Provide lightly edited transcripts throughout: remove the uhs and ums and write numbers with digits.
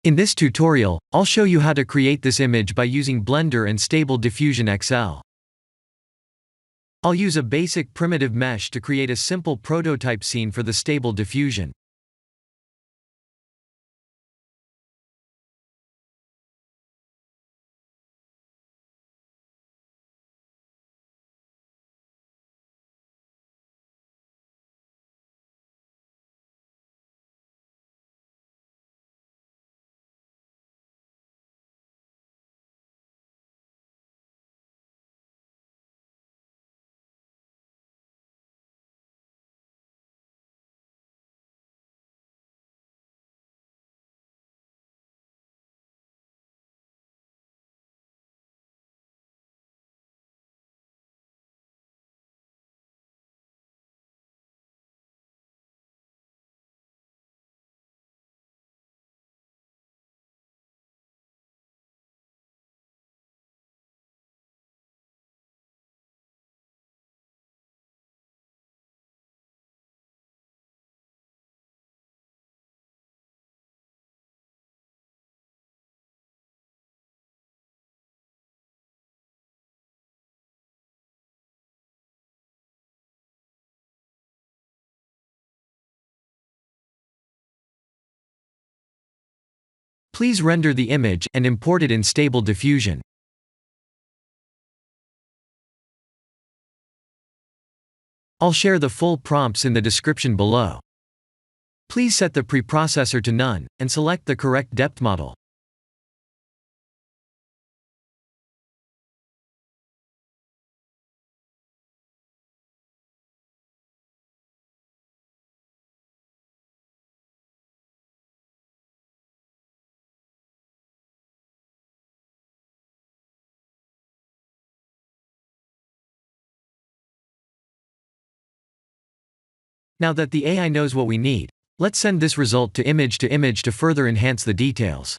In this tutorial, I'll show you how to create this image by using Blender and Stable Diffusion XL. I'll use a basic primitive mesh to create a simple prototype scene for the Stable Diffusion. Please render the image and import it in Stable Diffusion. I'll share the full prompts in the description below. Please set the preprocessor to none, and select the correct depth model. Now that the AI knows what we need, let's send this result to image to further enhance the details.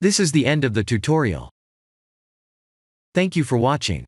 This is the end of the tutorial. Thank you for watching.